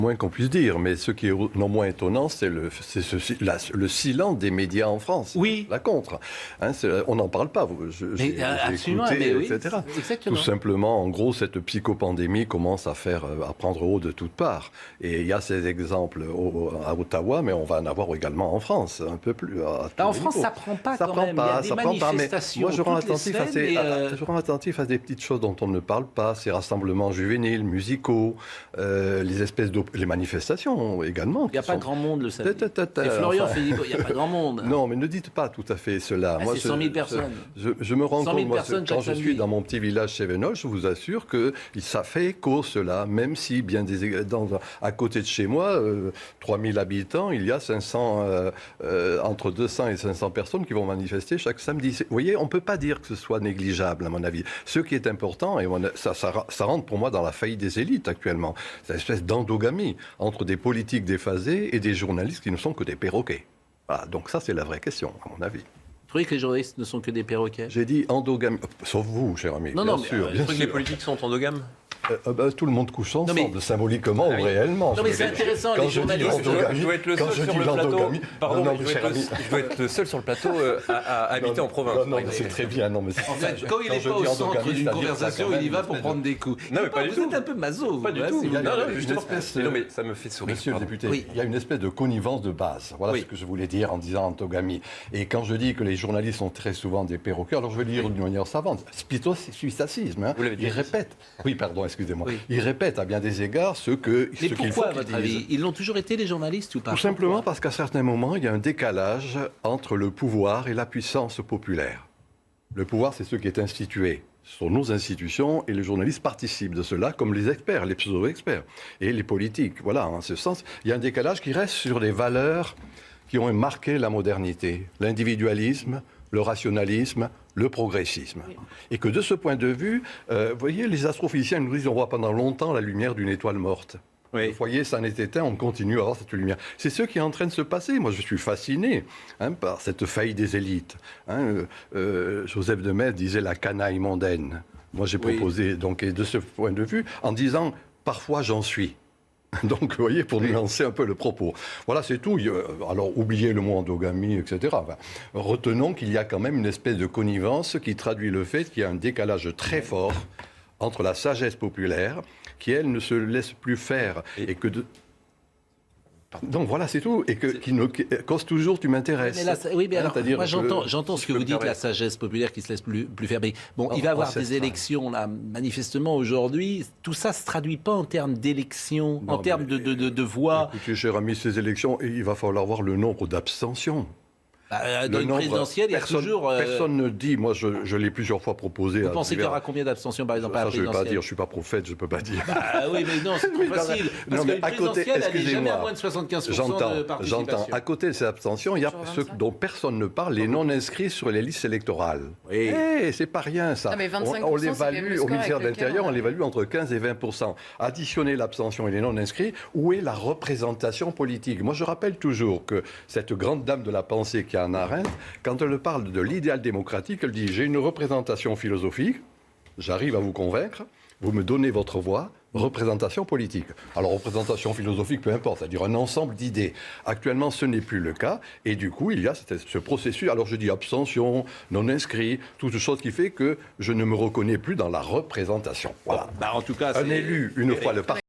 Moins qu'on puisse dire, mais ce qui est non moins étonnant, c'est le silence des médias en France. Oui. La contre. On n'en parle pas. J'ai absolument, écouté, mais oui, etc. exactement. Tout simplement, en gros, cette psychopandémie commence à prendre haut de toutes parts. Et il y a ces exemples à Ottawa, mais on va en avoir également en France, un peu plus. En France, ça prend pas quand même. Il y a des manifestations. Moi, je rends attentif à des petites choses dont on ne parle pas, ces rassemblements juvéniles, musicaux, les espèces les manifestations également. Il n'y a pas grand monde le samedi. Et Florian fait dire qu'il n'y a pas grand monde. Non, mais ne dites pas tout à fait cela. Moi, c'est 100 000 personnes. Je me rends compte, moi, quand je suis dans mon petit village Chévenol, je vous assure que ça fait écho, cela, même si à côté de chez moi, 3000 habitants, il y a entre 200 et 500 personnes qui vont manifester chaque samedi. Vous voyez, on ne peut pas dire que ce soit négligeable, à mon avis. Ce qui est important, et ça rentre pour moi dans la faillite des élites actuellement, c'est une espèce d'endogamie entre des politiques déphasés et des journalistes qui ne sont que des perroquets. Voilà, donc ça, c'est la vraie question, à mon avis. Vous trouvez que les journalistes ne sont que des perroquets? J'ai dit endogamie, sauf vous, cher ami. Non, bien sûr. Vous trouvez que les politiques sont endogames? Tout le monde couche ensemble, symboliquement ou réellement. Non, mais c'est intéressant, les journalistes. Je dois être le seul sur le plateau. Pardon, je dois être le seul sur le plateau à habiter en province. Non, c'est très bien. Non, mais en fait, quand il n'est pas au centre d'une conversation, il y va pour prendre des coups. Non, mais pas du tout. Vous êtes un peu maso. Pas du tout. Non, mais ça me fait sourire. Monsieur le député, il y a une espèce de connivence de base. Voilà ce que je voulais dire en disant endogamie. Et quand je dis que les journalistes sont très souvent des perroquets, alors je vais le dire d'une manière savante. C'est plutôt suissacisme. Ils répètent. Oui, pardon, excusez-moi. Ils répètent à bien des égards ce qu'il faut qu'ils disent. Mais pourquoi, à votre avis? Ils l'ont toujours été, les journalistes, ou pas? Tout simplement parce qu'à certains moments, il y a un décalage entre le pouvoir et la puissance populaire. Le pouvoir, c'est ce qui est institué. Ce sont nos institutions et les journalistes participent de cela, comme les experts, les pseudo-experts et les politiques. Voilà, en ce sens, il y a un décalage qui reste sur les valeurs qui ont marqué la modernité. L'individualisme, le rationalisme, le progressisme. Et que de ce point de vue, vous voyez, les astrophysiciens nous disent on voit pendant longtemps la lumière d'une étoile morte. Oui. Le foyer s'en est éteint, on continue à avoir cette lumière. C'est ce qui est en train de se passer. Moi, je suis fasciné par cette faillite des élites. Joseph de Maistre disait la canaille mondaine. Moi, j'ai proposé, donc, et de ce point de vue, en disant parfois j'en suis. Donc, vous voyez, pour nuancer un peu le propos. Voilà, c'est tout. Alors, oubliez le mot endogamie, etc. Enfin, retenons qu'il y a quand même une espèce de connivence qui traduit le fait qu'il y a un décalage très fort entre la sagesse populaire, qui, elle, ne se laisse plus faire, et que donc voilà, c'est tout. Et qui cause toujours, tu m'intéresses. Mais là, oui, mais alors, moi j'entends ce que vous dites, la sagesse populaire qui se laisse plus faire. Mais bon, il va y avoir des élections, là, manifestement, aujourd'hui. Tout ça ne se traduit pas en termes d'élections, en termes de voix. Écoutez, cher ami, ces élections, il va falloir voir le nombre d'abstentions. Dans une présidentielle, il y a toujours... Personne ne dit, moi je l'ai plusieurs fois proposé... Vous pensez qu'il y aura combien d'abstentions, par exemple, à la présidentielle? Je ne vais pas dire, je ne suis pas prophète, je ne peux pas dire. Oui, mais non, c'est trop facile. Parce qu'une présidentielle, elle n'est jamais à moins de 75% de participation. J'entends. À côté de ces abstentions, il y a ceux dont personne ne parle, les non-inscrits sur les listes électorales. Oui. C'est pas rien, ça. On l'évalue, au ministère de l'Intérieur, on l'évalue entre 15 et 20%. Additionner l'abstention et les non-inscrits, où est la représentation politique? Moi, je rappelle toujours que cette grande dame de la pensée qui a Hannah Arendt, quand elle parle de l'idéal démocratique, elle dit « J'ai une représentation philosophique, j'arrive à vous convaincre, vous me donnez votre voix, représentation politique. » Alors, représentation philosophique, peu importe, c'est-à-dire un ensemble d'idées. Actuellement, ce n'est plus le cas, et du coup, il y a ce processus. Alors, je dis abstention, non-inscrit, toute chose qui fait que je ne me reconnais plus dans la représentation. Voilà. En tout cas, un élu, une fois le parti